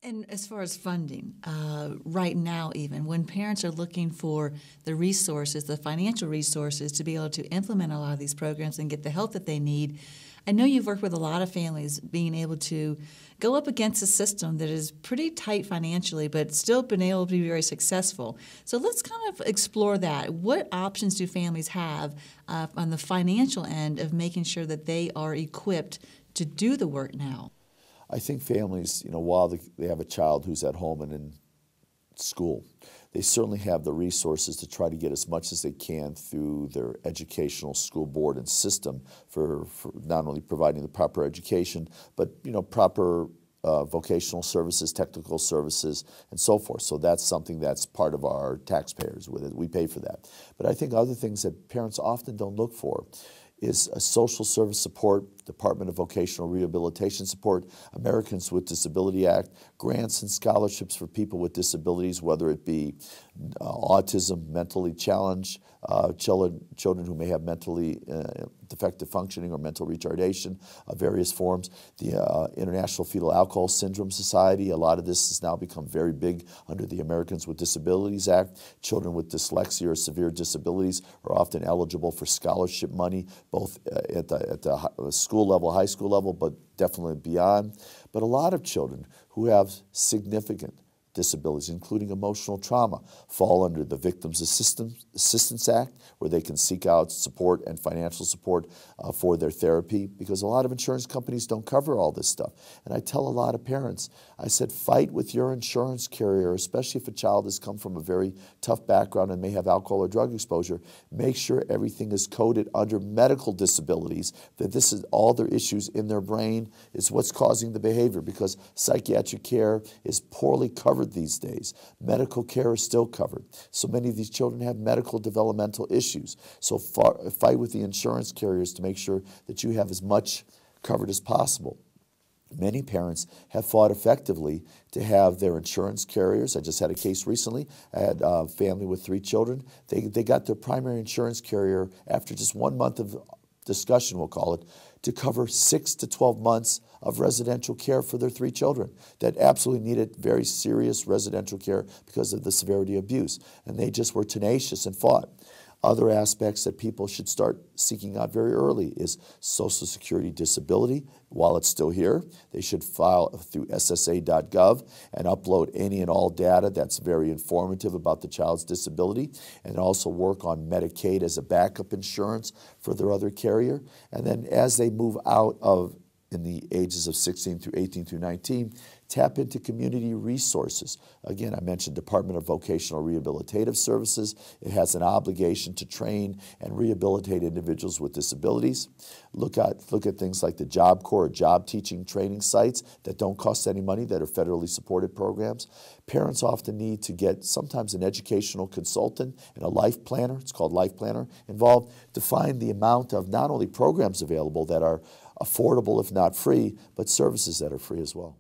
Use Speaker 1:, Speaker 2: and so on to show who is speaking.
Speaker 1: And as far as funding, right now even, when parents are looking for the resources, the financial resources to be able to implement a lot of these programs and get the help that they need, I know you've worked with a lot of families being able to go up against a system that is pretty tight financially, but still been able to be very successful. So let's kind of explore that. What options do families have on the financial end of making sure that they are equipped to do the work now?
Speaker 2: I think families, while they have a child who's at home and in school, they certainly have the resources to try to get as much as they can through their educational school board and system for not only providing the proper education, but proper vocational services, technical services, and so forth. So that's something that's part of our taxpayers. We pay for that. But I think other things that parents often don't look for is a social service support, Department of Vocational Rehabilitation support, Americans with Disability Act, grants and scholarships for people with disabilities, whether it be autism, mentally challenged, children who may have mentally defective functioning or mental retardation of various forms. The International Fetal Alcohol Syndrome Society, a lot of this has now become very big under the Americans with Disabilities Act. Children with dyslexia or severe disabilities are often eligible for scholarship money, both at the school level, high school level, but definitely beyond. But a lot of children who have significant disabilities, including emotional trauma, fall under the Victims Assistance Act, where they can seek out support and financial support for their therapy, because a lot of insurance companies don't cover all this stuff. And I tell a lot of parents, I said, fight with your insurance carrier, especially if a child has come from a very tough background and may have alcohol or drug exposure. Make sure everything is coded under medical disabilities, that this is all their issues in their brain is what's causing the behavior, because psychiatric care is poorly covered these days. Medical care is still covered. So many of these children have medical developmental issues. So fight with the insurance carriers to make sure that you have as much covered as possible. Many parents have fought effectively to have their insurance carriers. I just had a case recently. I had a family with 3 children. They got their primary insurance carrier after just 1 month of discussion, we'll call it, to cover 6 to 12 months of residential care for their 3 children that absolutely needed very serious residential care because of the severity of abuse. And they just were tenacious and fought. Other aspects that people should start seeking out very early is Social Security disability. While it's still here, they should file through SSA.gov and upload any and all data that's very informative about the child's disability, and also work on Medicaid as a backup insurance for their other carrier. And then as they move out of in the ages of 16 through 18 through 19, tap into community resources. Again, I mentioned Department of Vocational Rehabilitative Services. It has an obligation to train and rehabilitate individuals with disabilities. Look at things like the Job Corps, job teaching training sites that don't cost any money, that are federally supported programs. Parents often need to get sometimes an educational consultant and a life planner, it's called Life Planner, involved to find the amount of not only programs available that are affordable if not free, but services that are free as well.